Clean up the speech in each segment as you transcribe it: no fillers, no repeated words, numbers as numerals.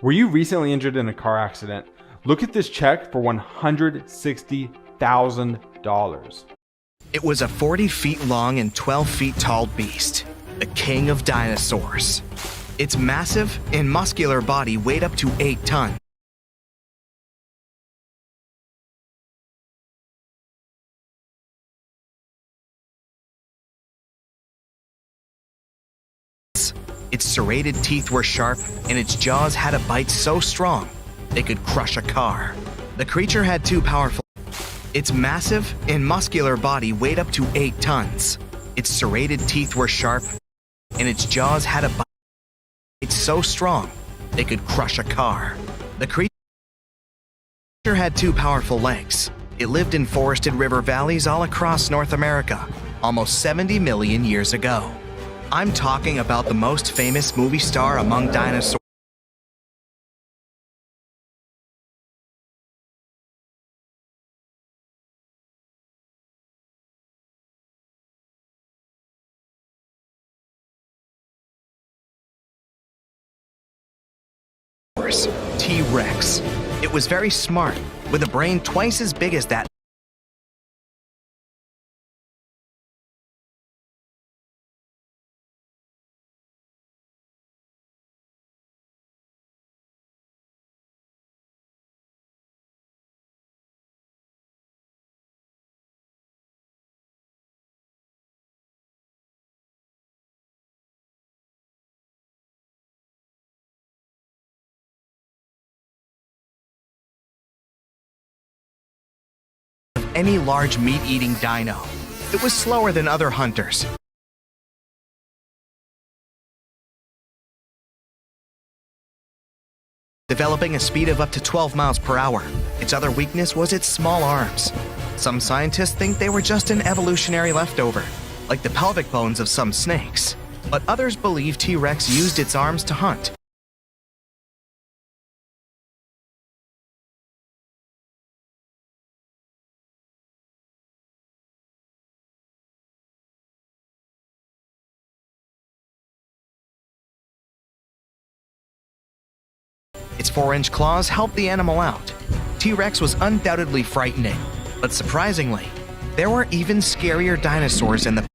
Were you recently injured in a car accident? Look at this check for $160,000. It was a 40 feet long and 12 feet tall beast, the king of dinosaurs. Its massive and muscular body weighed up to 8 tons. Its serrated teeth were sharp, and its jaws had a bite so strong they could crush a car. The creature had two powerful. Its massive and muscular body weighed up to 8 tons. Its serrated teeth were sharp, and its jaws had a bite so strong they could crush a car. The creature had two powerful legs. It lived in forested river valleys all across North America, almost 70 million years ago. I'm talking about the most famous movie star among dinosaurs. T-Rex. It was very smart, with a brain twice as big as that. Any large meat-eating dino. It was slower than other hunters, developing a speed of up to 12 miles per hour. Its other weakness was its small arms. Some scientists think they were just an evolutionary leftover, like the pelvic bones of some snakes. But others believe T-Rex used its arms to hunt. Its 4-inch claws helped the animal out. T-Rex was undoubtedly frightening, but surprisingly, there were even scarier dinosaurs in the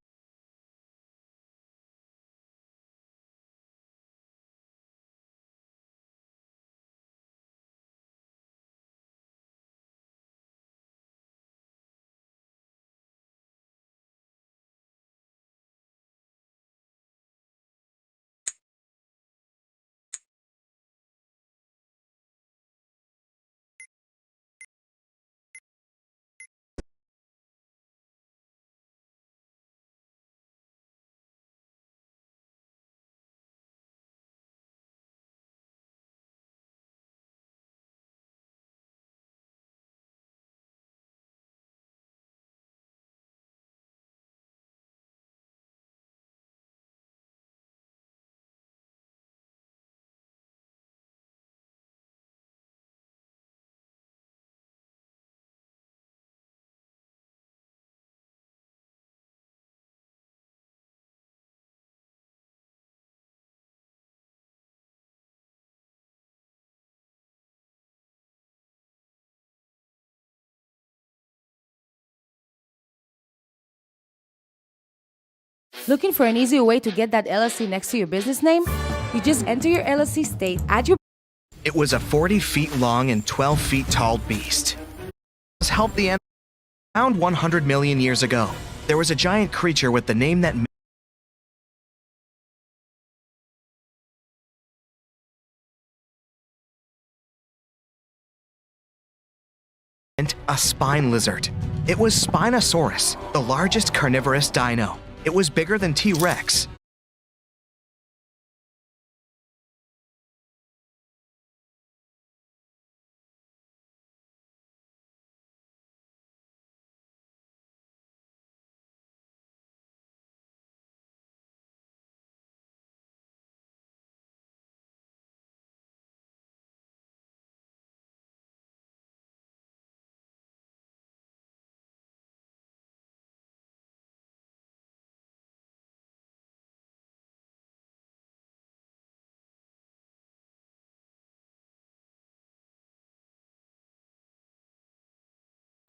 Looking for an easier way to get that LLC next to your business name? You just enter your LLC state, add your. It was a 40 feet long and 12 feet tall beast. It helped the animal. Around 100 million years ago, there was a giant creature with the name that meant a spine lizard. It was Spinosaurus, the largest carnivorous dino. It was bigger than T-Rex.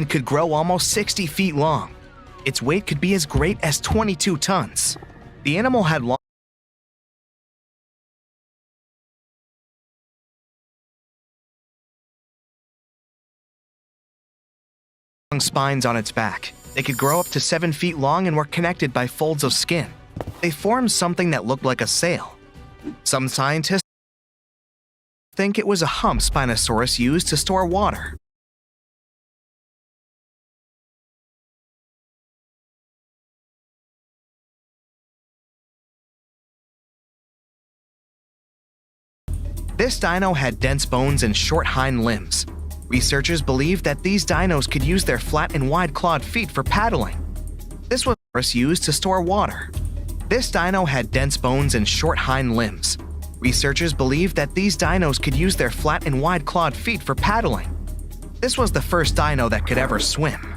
It could grow almost 60 feet long. Its weight could be as great as 22 tons. The animal had long spines on its back. They could grow up to 7 feet long and were connected by folds of skin. They formed something that looked like a sail. Some scientists think it was a hump Spinosaurus used to store water. This dino had dense bones and short hind limbs. Researchers believe that these dinos could use their flat and wide-clawed feet for paddling. This was used to store water. This dino had dense bones and short hind limbs. Researchers believe that these dinos could use their flat and wide-clawed feet for paddling. This was the first dino that could ever swim.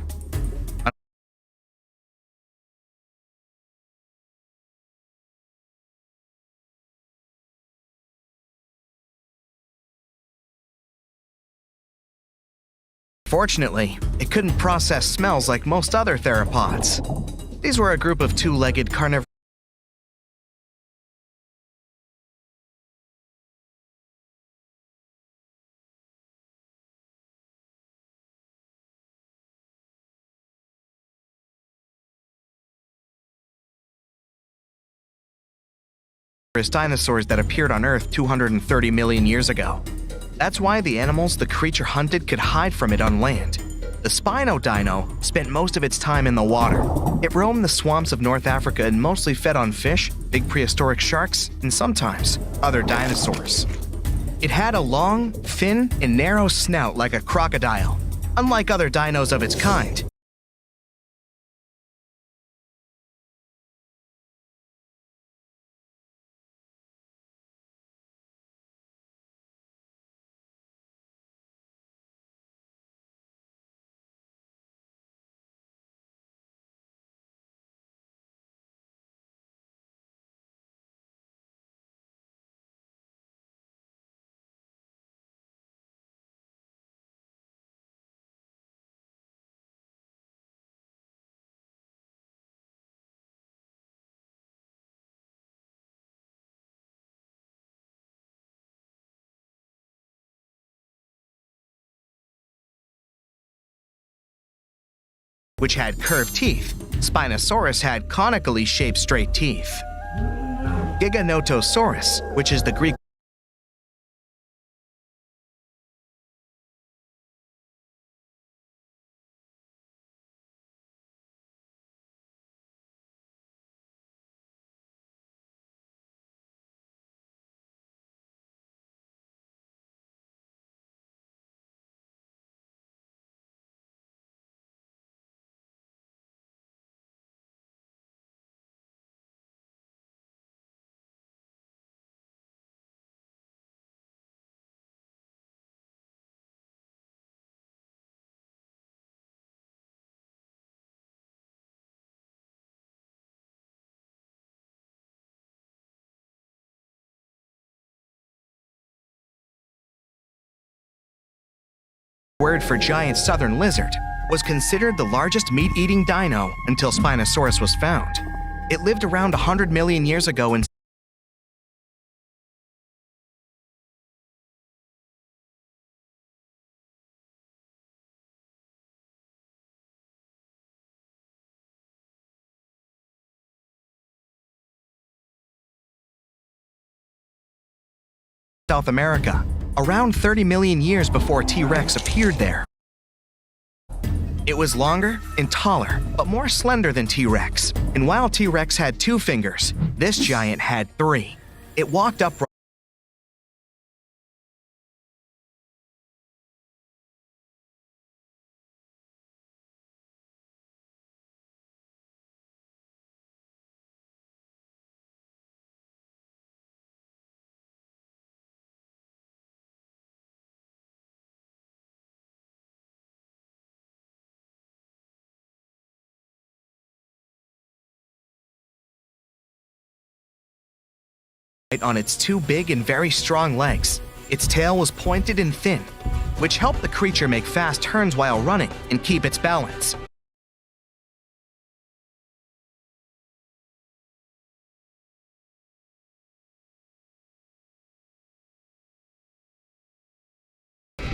Fortunately, it couldn't process smells like most other theropods. These were a group of two-legged carnivorous dinosaurs that appeared on Earth 230 million years ago. That's why the animals the creature hunted could hide from it on land. The Spino dino spent most of its time in the water. It roamed the swamps of North Africa and mostly fed on fish, big prehistoric sharks, and sometimes other dinosaurs. It had a long, thin, and narrow snout like a crocodile, unlike other dinos of its kind. Which had curved teeth. Spinosaurus had conically shaped straight teeth. Giganotosaurus, which is the Greek word for giant southern lizard, was considered the largest meat-eating dino until Spinosaurus was found. It lived around 100 million years ago in South America, around 30 million years before T-Rex appeared there. It was longer and taller, but more slender than T-Rex. And while T-Rex had 2 fingers, this giant had 3. It walked upright on its 2 big and very strong legs. Its tail was pointed and thin. which help the creature make fast turns while running and keep its balance.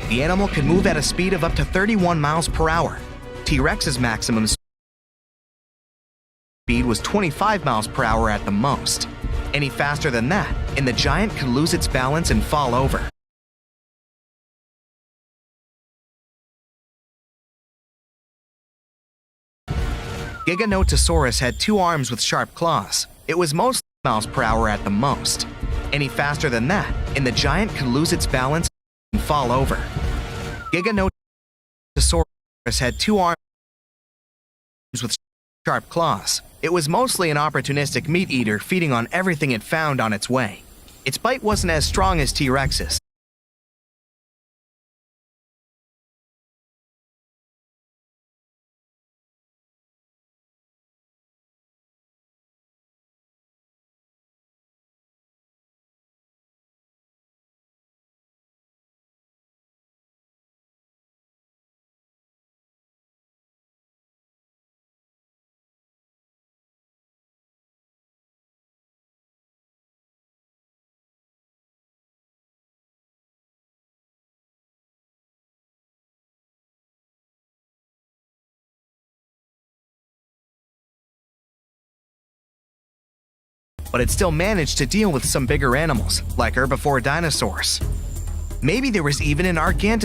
The animal can move at a speed of up to 31 miles per hour. T-Rex's maximum speed was 25 miles per hour at the most. Any faster than that, and the giant could lose its balance and fall over. Giganotosaurus had 2 arms with sharp claws. It was mostly miles per hour at the most. Any faster than that, and the giant could lose its balance and fall over. Giganotosaurus had 2 arms with sharp claws. It was mostly an opportunistic meat eater feeding on everything it found on its way. Its bite wasn't as strong as T-Rex's. But it still managed to deal with some bigger animals, like herbivore dinosaurs. Maybe there was even an Giganotosaurus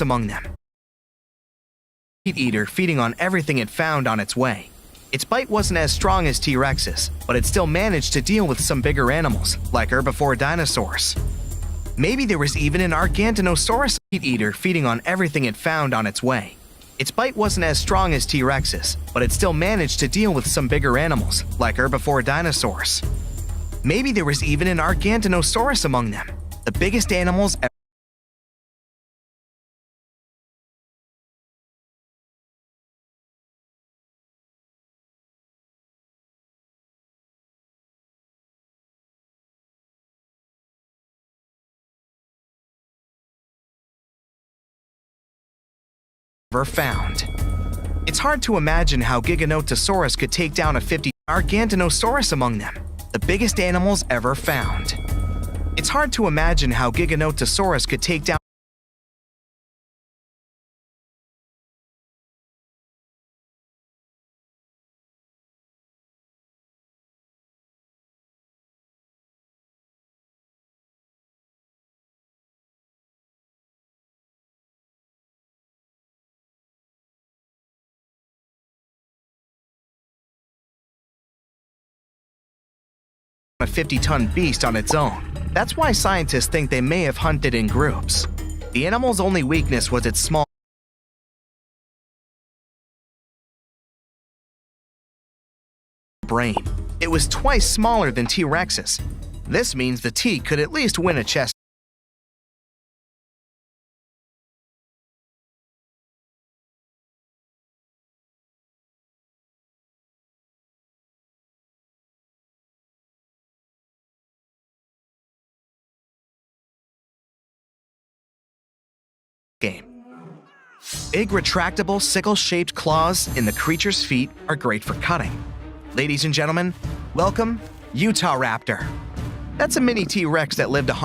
among them. Meat eater feeding on everything it found on its way. Its bite wasn't as strong as T-Rex's, but it still managed to deal with some bigger animals, like herbivore dinosaurs. Maybe there was even an Giganotosaurus meat eater feeding on everything it found on its way. Its bite wasn't as strong as T-Rex's, but it still managed to deal with some bigger animals, like herbivore dinosaurs. Maybe there was even an Giganotosaurus among them, the biggest animals ever. Ever found. It's hard to imagine how Giganotosaurus could take down a 50 Giganotosaurus among them, the biggest animals ever found. It's hard to imagine how Giganotosaurus could take down a 50-ton beast on its own. That's why scientists think they may have hunted in groups. The animal's only weakness was its small brain. It was twice smaller than T-Rex's. This means the T could at least win a chess. Game. Big retractable sickle-shaped claws in the creature's feet are great for cutting. Ladies and gentlemen, welcome Utah Raptor. That's a mini T-Rex that lived 100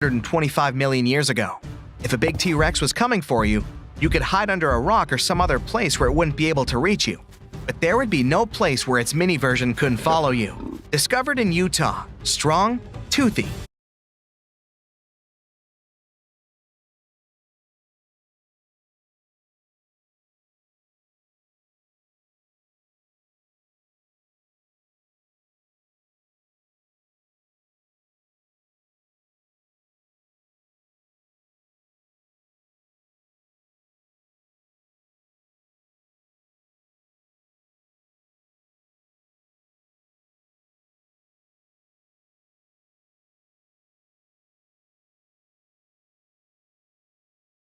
125 million years ago. If a big T-Rex was coming for you, you could hide under a rock or some other place where it wouldn't be able to reach you. But there would be no place where its mini version couldn't follow you. Discovered in Utah, strong, toothy.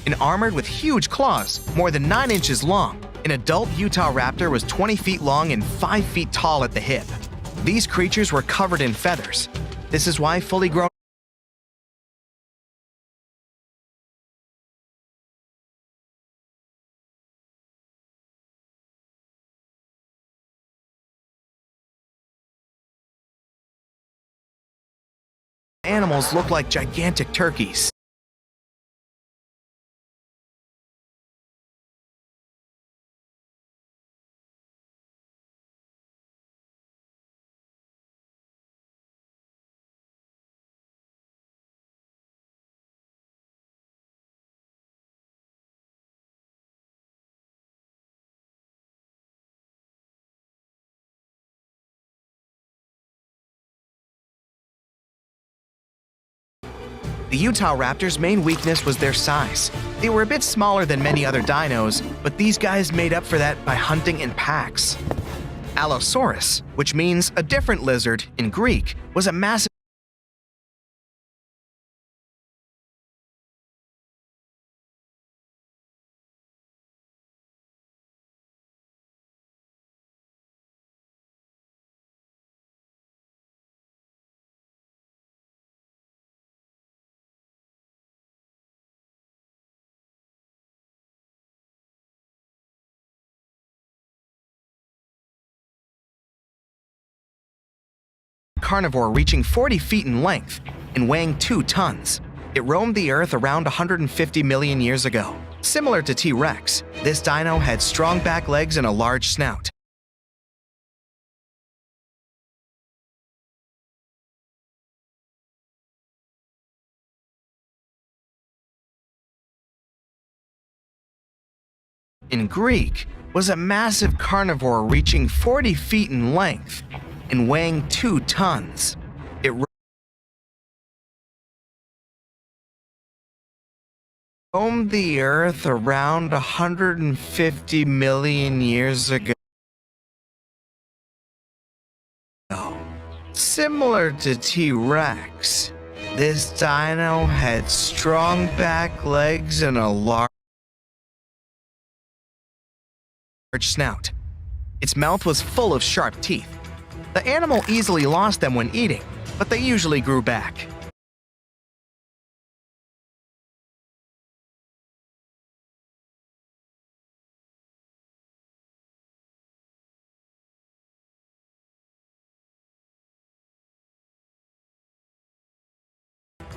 And armored with huge claws, more than 9 inches long. An adult Utah raptor was 20 feet long and 5 feet tall at the hip. These creatures were covered in feathers. This is why fully grown animals look like gigantic turkeys. The Utah raptors' main weakness was their size. They were a bit smaller than many other dinos, but these guys made up for that by hunting in packs. Allosaurus, which means a different lizard in Greek, was a massive carnivore reaching 40 feet in length and weighing 2 tons. It roamed the Earth around 150 million years ago. Similar to T-Rex, this dino had strong back legs and a large snout. In Greek, was a massive carnivore reaching 40 feet in length and weighing 2 tons. It roamed the Earth around 150 million years ago. Similar to T-Rex, this dino had strong back legs and a large snout. Its mouth was full of sharp teeth. The animal easily lost them when eating, but they usually grew back.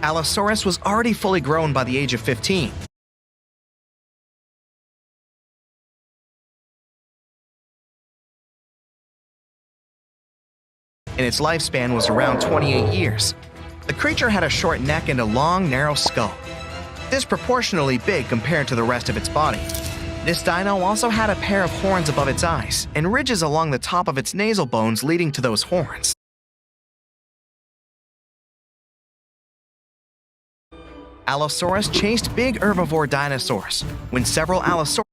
Allosaurus was already fully grown by the age of 15. And its lifespan was around 28 years. The creature had a short neck and a long, narrow skull, disproportionately big compared to the rest of its body. This dino also had a pair of horns above its eyes and ridges along the top of its nasal bones leading to those horns. Allosaurus chased big herbivore dinosaurs. When several Allosaurus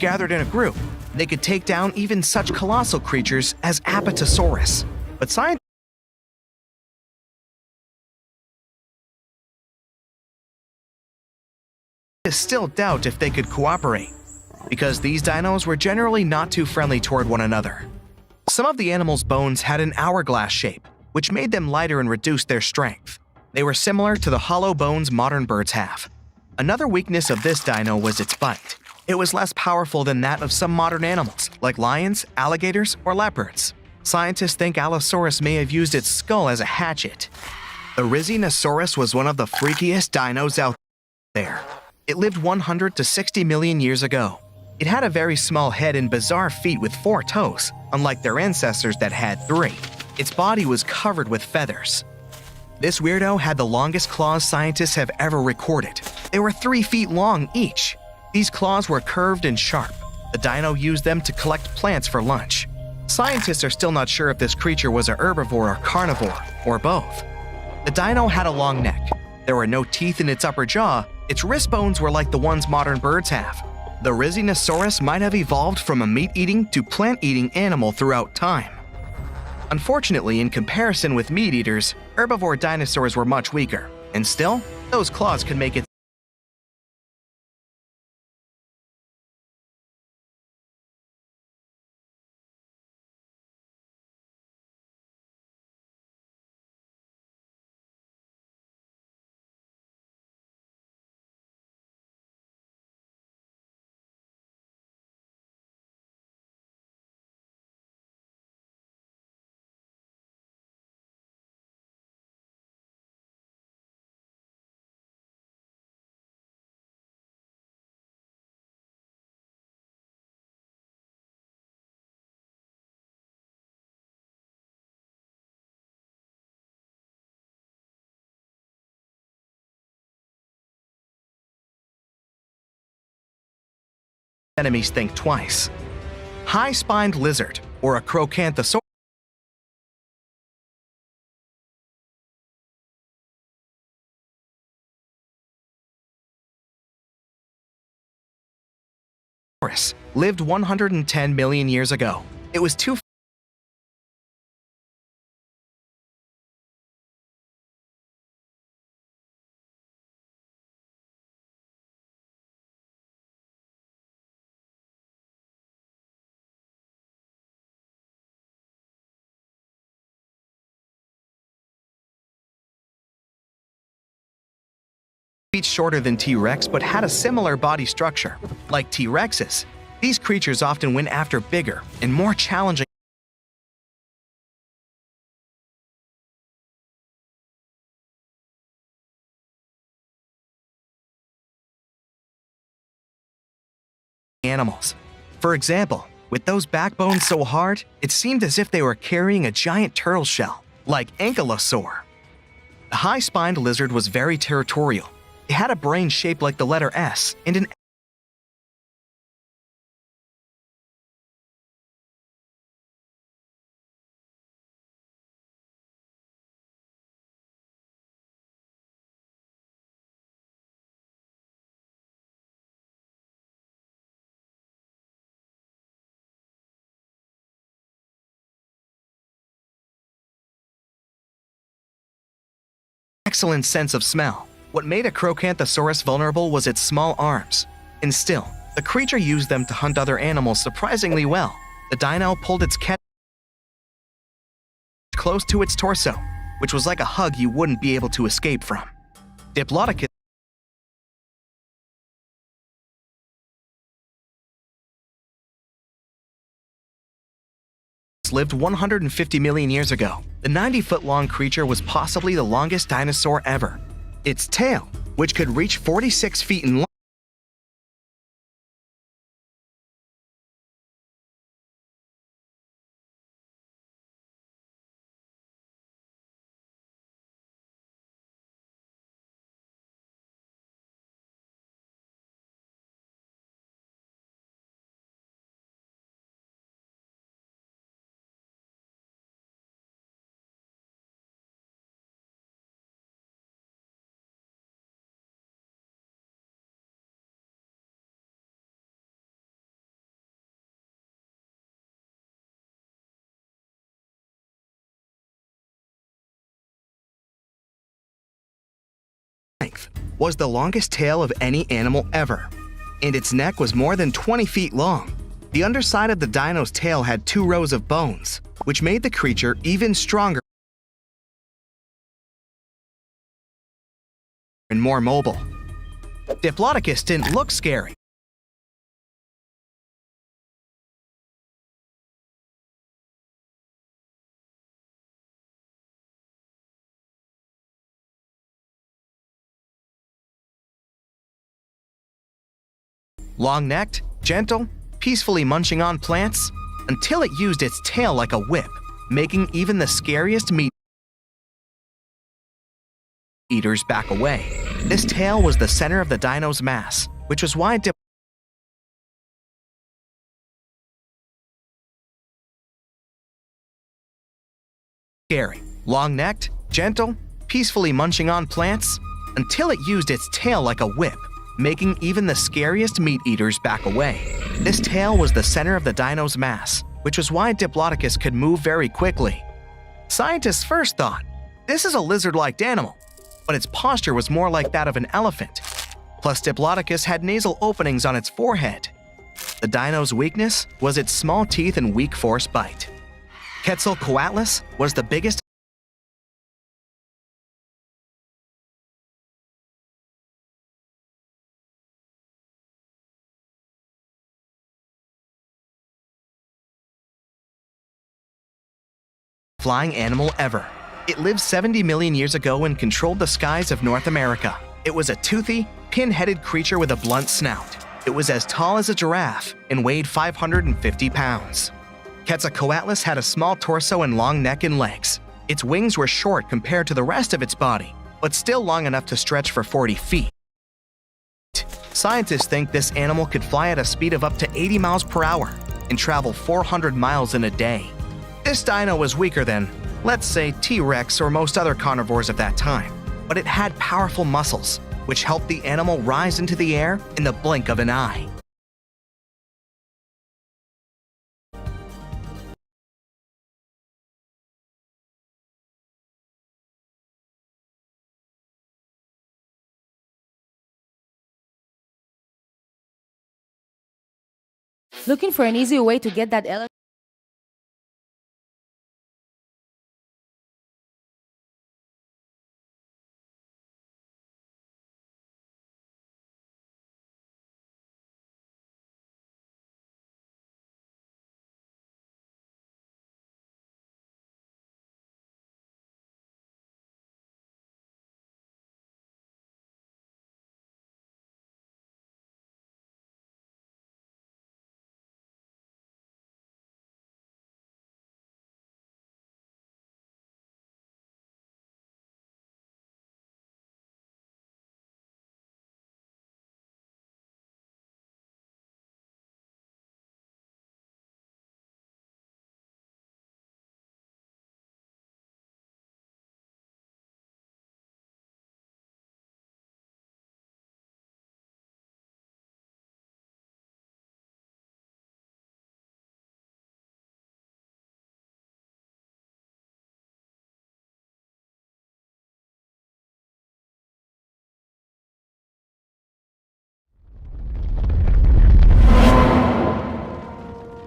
gathered in a group, they could take down even such colossal creatures as Apatosaurus. But scientists still doubt if they could cooperate, because these dinos were generally not too friendly toward one another. Some of the animal's bones had an hourglass shape, which made them lighter and reduced their strength. They were similar to the hollow bones modern birds have. Another weakness of this dino was its bite. It was less powerful than that of some modern animals, like lions, alligators, or leopards. Scientists think Allosaurus may have used its skull as a hatchet. The Rhizinosaurus was one of the freakiest dinos out there. It lived 100 to 60 million years ago. It had a very small head and bizarre feet with 4 toes, unlike their ancestors that had 3. Its body was covered with feathers. This weirdo had the longest claws scientists have ever recorded. They were 3 feet long each. These claws were curved and sharp. The dino used them to collect plants for lunch. Scientists are still not sure if this creature was a herbivore or carnivore, or both. The dino had a long neck. There were no teeth in its upper jaw. Its wrist bones were like the ones modern birds have. The Rhizinosaurus might have evolved from a meat-eating to plant-eating animal throughout time. Unfortunately, in comparison with meat-eaters, herbivore dinosaurs were much weaker, and still, those claws could make it enemies think twice. High-spined lizard, or a Crocanthosaurus, lived 110 million years ago. It was 2 feet shorter than T-Rex but had a similar body structure. Like T-Rexes, these creatures often went after bigger and more challenging animals. For example, with those backbones so hard, it seemed as if they were carrying a giant turtle shell, like Ankylosaur. The high-spined lizard was very territorial. It had a brain shaped like the letter S and an excellent sense of smell. What made a Crocanthosaurus vulnerable was its small arms. And still, the creature used them to hunt other animals surprisingly well. The dino pulled its catch close to its torso, which was like a hug you wouldn't be able to escape from. Diplodocus lived 150 million years ago. The 90-foot-long creature was possibly the longest dinosaur ever. Its tail, which could reach 46 feet in length, was the longest tail of any animal ever, and its neck was more than 20 feet long. The underside of the dino's tail had 2 rows of bones, which made the creature even stronger and more mobile. Diplodocus didn't look scary. Long-necked, gentle, peacefully munching on plants, until it used its tail like a whip, making even the scariest meat eaters back away. This tail was the center of the dino's mass, which was why scary. Long-necked, gentle, peacefully munching on plants, until it used its tail like a whip, making even the scariest meat eaters back away. This tail was the center of the dino's mass, which was why Diplodocus could move very quickly. Scientists first thought, this is a lizard-like animal, but its posture was more like that of an elephant. Plus, Diplodocus had nasal openings on its forehead. The dino's weakness was its small teeth and weak force bite. Quetzalcoatlus was the biggest flying animal ever. It lived 70 million years ago and controlled the skies of North America. It was a toothy, pin-headed creature with a blunt snout. It was as tall as a giraffe and weighed 550 pounds. Quetzalcoatlus had a small torso and long neck and legs. Its wings were short compared to the rest of its body, but still long enough to stretch for 40 feet. Scientists think this animal could fly at a speed of up to 80 miles per hour and travel 400 miles in a day. This dino was weaker than, let's say, T-Rex or most other carnivores of that time, but it had powerful muscles, which helped the animal rise into the air in the blink of an eye. Looking for an easier way to get that LSD?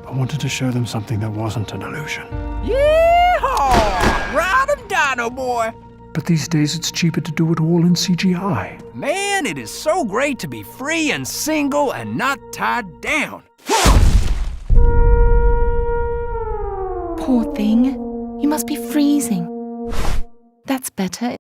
I wanted to show them something that wasn't an illusion. Yeehaw! Ride 'em, Dino boy! But these days it's cheaper to do it all in CGI. Man, it is so great to be free and single and not tied down. Poor thing. You must be freezing. That's better.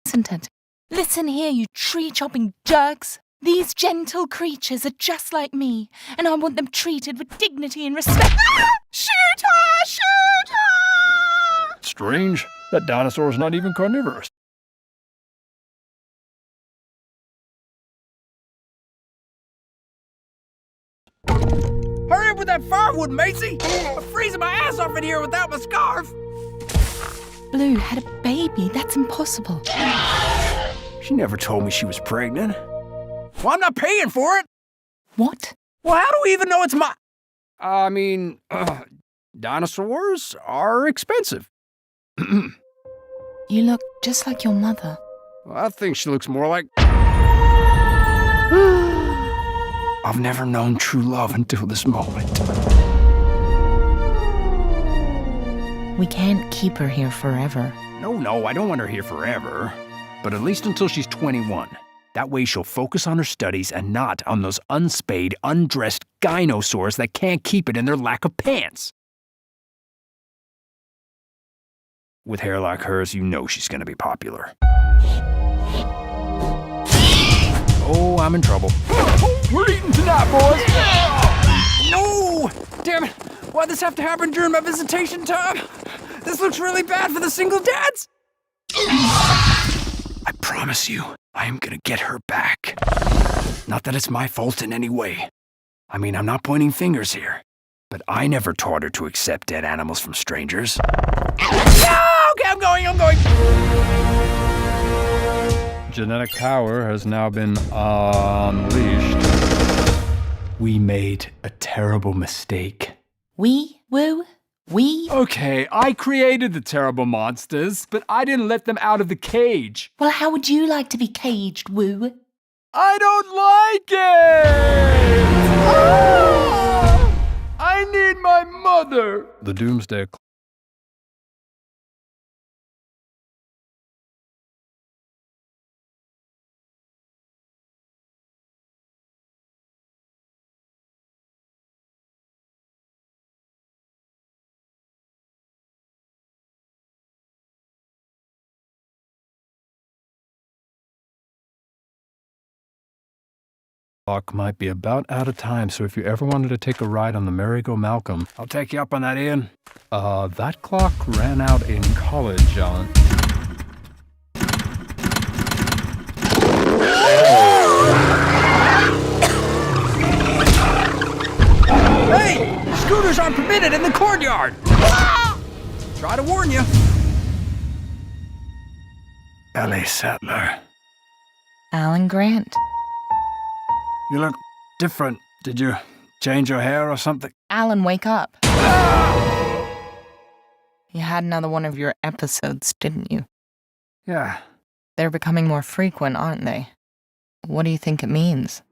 Isn't it? Listen here, you tree-chopping jerks. These gentle creatures are just like me, and I want them treated with dignity and respect. Ah! Shoot her! Shoot her! Strange. That dinosaur is not even carnivorous. Hurry up with that firewood, Macy! I'm freezing my ass off in here without my scarf! Blue had a baby. That's impossible. She never told me she was pregnant. Well, I'm not paying for it. What? Well, how do we even know it's my... I mean, dinosaurs are expensive. You look just like your mother. Well, I think she looks more like... I've never known true love until this moment. We can't keep her here forever. No, I don't want her here forever. But at least until she's 21. That way she'll focus on her studies and not on those unspayed, undressed gynosaurs that can't keep it in their lack of pants. With hair like hers, you know she's gonna be popular. Oh, I'm in trouble. We're eating tonight, boys! No! Damn it! Why'd this have to happen during my visitation time? This looks really bad for the single dads! I promise you, I am gonna get her back. Not that it's my fault in any way. I mean, I'm not pointing fingers here. But I never taught her to accept dead animals from strangers. No! Okay, I'm going! Genetic power has now been unleashed. We made a terrible mistake. We? Woo? We? Okay, I created the terrible monsters, but I didn't let them out of the cage. Well, how would you like to be caged, Woo? I don't like it! Ah! I need my mother! The Doomsday clock might be about out of time, so if you ever wanted to take a ride on the Merry-Go-Malcolm, I'll take you up on that, Ian. that clock ran out in college, Alan. Hey! Scooters aren't permitted in the courtyard! Try to warn you. Ellie Sattler. Alan Grant. You look different. Did you change your hair or something? Alan, wake up. You had another one of your episodes, didn't you? Yeah. They're becoming more frequent, aren't they? What do you think it means?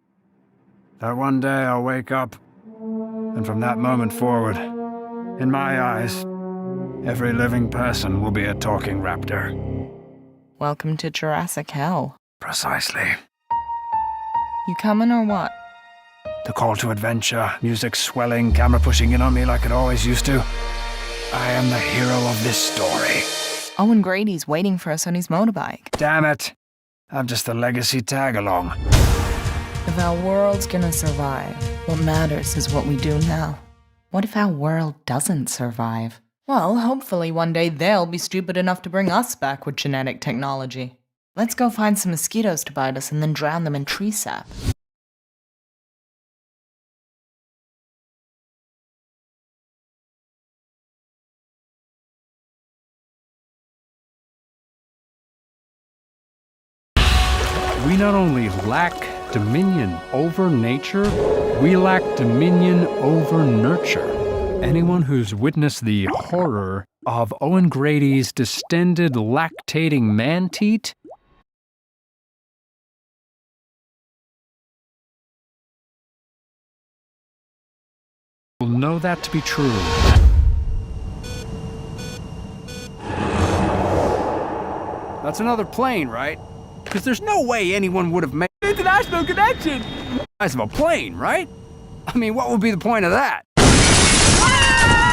That one day I'll wake up, and from that moment forward, in my eyes, every living person will be a talking raptor. Welcome to Jurassic Hell. Precisely. You coming or what? The call to adventure, music swelling, camera pushing in on me like it always used to. I am the hero of this story. Owen Grady's waiting for us on his motorbike. Damn it. I'm just a legacy tag-along. If our world's gonna survive, what matters is what we do now. What if our world doesn't survive? Well, hopefully one day they'll be stupid enough to bring us back with genetic technology. Let's go find some mosquitoes to bite us and then drown them in tree sap. We not only lack dominion over nature, we lack dominion over nurture. Anyone who's witnessed the horror of Owen Grady's distended lactating man-teat will know that to be true. That's another plane, right? Because there's no way anyone would have made international connection. Size of a plane, right? I mean, what would be the point of that? Ah!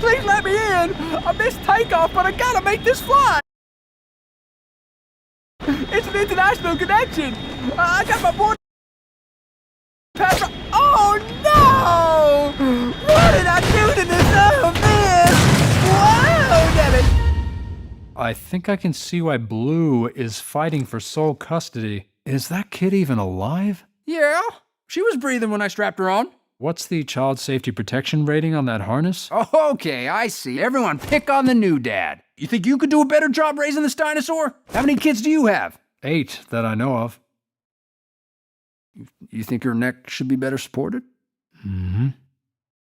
Please let me in. I missed takeoff, but I gotta make this flight. It's an international connection. I got my board pass. Oh no! What did I do to deserve this? Whoa, damn it! I think I can see why Blue is fighting for sole custody. Is that kid even alive? Yeah, she was breathing when I strapped her on. What's the child safety protection rating on that harness? Oh, okay, I see. Everyone pick on the new dad. You think you could do a better job raising this dinosaur? How many kids do you have? 8 that I know of. You think her neck should be better supported? Mm-hmm.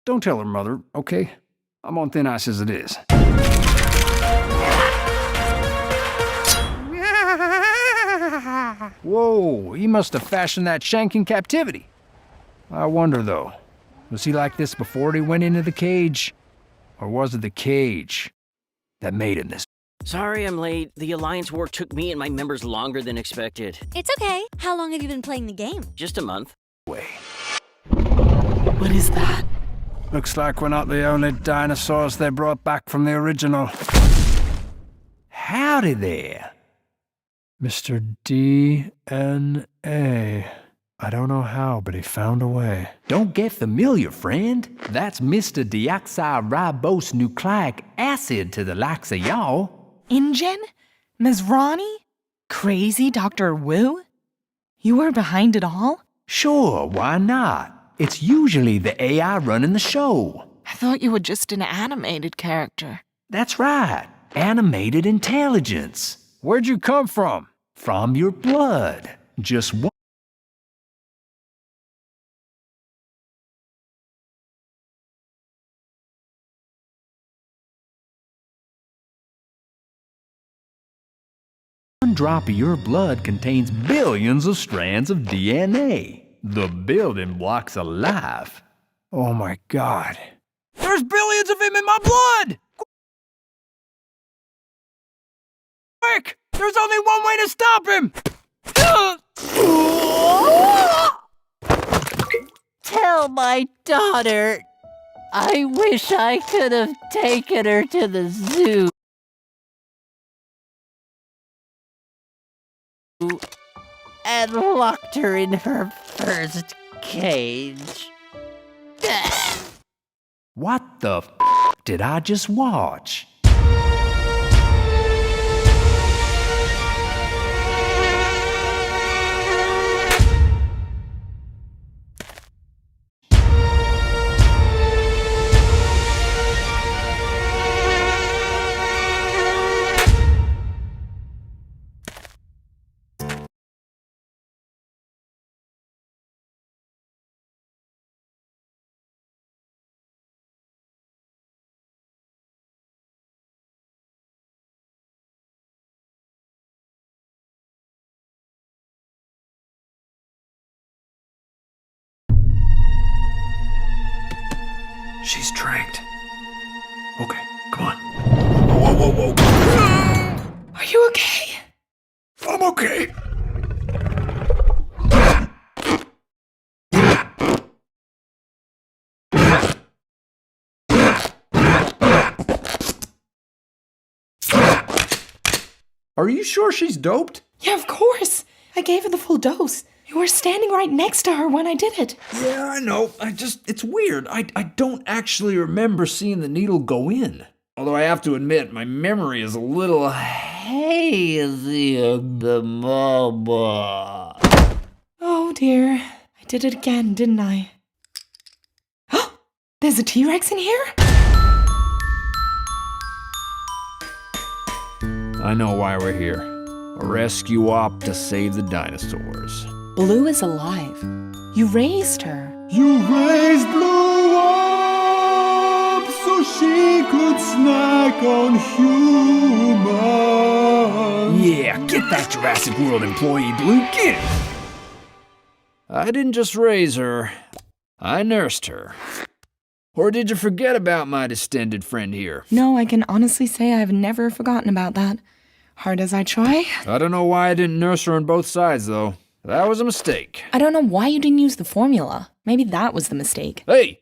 Don't tell her mother, okay? I'm on thin ice as it is. Whoa, he must have fashioned that shank in captivity. I wonder, though, was he like this before he went into the cage? Or was it the cage that made him this? Sorry I'm late. The Alliance War took me and my members longer than expected. It's okay. How long have you been playing the game? Just a month. Way. What is that? Looks like we're not the only dinosaurs they brought back from the original. Howdy there. Mr. DNA. I don't know how, but he found a way. Don't get familiar, friend. That's Mr. Deoxyribose nucleic acid to the likes of y'all. InGen? Mizrani? Crazy Dr. Wu? You were behind it all? Sure, why not? It's usually the AI running the show. I thought you were just an animated character. That's right. Animated intelligence. Where'd you come from? From your blood. Just one. One drop of your blood contains billions of strands of DNA. The building blocks of life. Oh my God. There's billions of him in my blood! Quick! There's only one way to stop him! Tell my daughter. I wish I could have taken her to the zoo. And locked her in her first cage. What the f did I just watch? She's tranked. Okay, come on. Whoa. Are you okay? I'm okay. Are you sure she's doped? Yeah, of course. I gave her the full dose. You were standing right next to her when I did it. Yeah, I know. It's weird. I don't actually remember seeing the needle go in. Although I have to admit, my memory is a little hazy at the moment. Oh dear. I did it again, didn't I? There's a T-Rex in here? I know why we're here. A rescue op to save the dinosaurs. Blue is alive. You raised her. You raised Blue up so she could snack on humans. Yeah, get that Jurassic World employee, Blue, get it! I didn't just raise her, I nursed her. Or did you forget about my distended friend here? No, I can honestly say I've never forgotten about that. Hard as I try. I don't know why I didn't nurse her on both sides, though. That was a mistake. I don't know why you didn't use the formula. Maybe that was the mistake. Hey!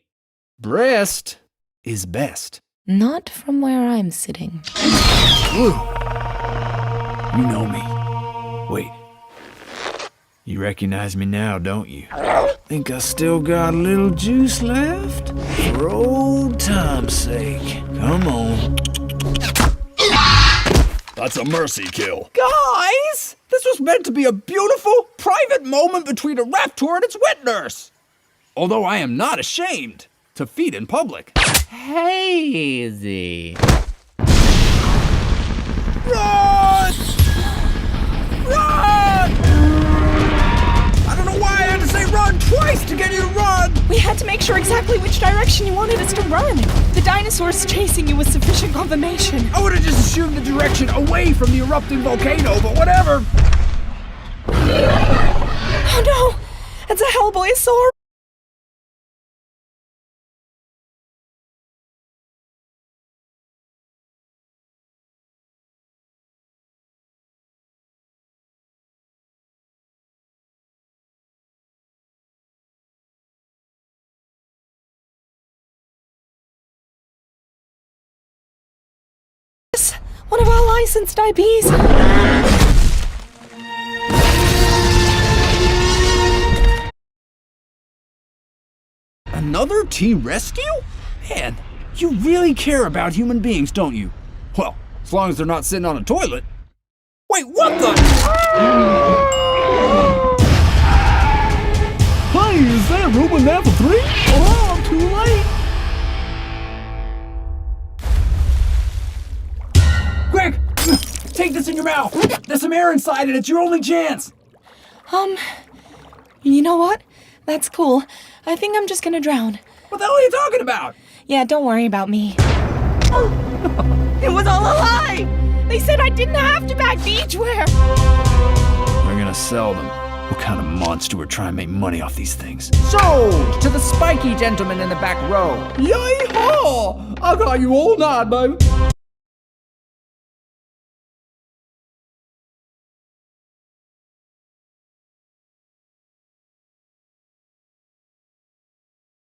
Breast is best. Not from where I'm sitting. Blue, you know me. Wait. You recognize me now, don't you? Think I still got a little juice left? For old time's sake. Come on. That's a mercy kill. Guys! This was meant to be a beautiful, private moment between a raptor and its wet nurse. Although I am not ashamed to feed in public. Hazy. Run! Run! I don't know why I had to twice to get you to run! We had to make sure exactly which direction you wanted us to run. The dinosaurs chasing you was sufficient confirmation. I would have just assumed the direction away from the erupting volcano, but whatever. Oh no! It's a Hellboyosaur! One of our licensed IPs. Another T-Rescue? Man, you really care about human beings, don't you? Well, as long as they're not sitting on a toilet. Wait, what the? Hey, is that room in there for 3? Oh, I'm too late. Quick! Take this in your mouth! There's some air inside it, it's your only chance! You know what? That's cool. I think I'm just gonna drown. What the hell are you talking about? Yeah, don't worry about me. It was all a lie! They said I didn't have to pack beachwear! We're gonna sell them. What kind of monster would try and make money off these things? Sold to the spiky gentleman in the back row. Yay-haw! I got you all night, baby.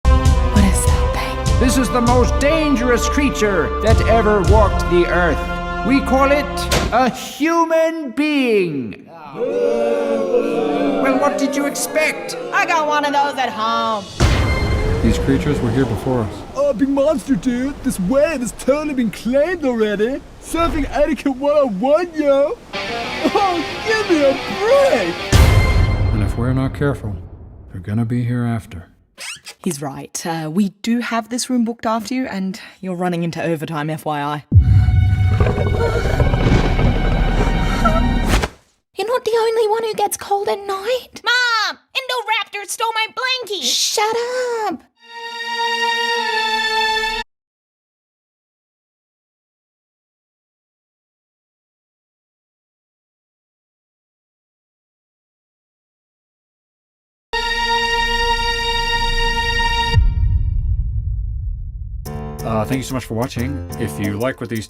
What is that thing? This is the most dangerous creature that ever walked the earth. We call it a human being. Well, what did you expect? I got one of those at home. These creatures were here before us. Oh, big monster, dude. This wave has totally been claimed already. Surfing etiquette 101, yo. Oh, give me a break. And if we're not careful, they're gonna be here after. He's right. We do have this room booked after you, and you're running into overtime, FYI. You're not the only one who gets cold at night. Mom! Indoraptor stole my blankie! Shut up! Thank you so much for watching. If you like what these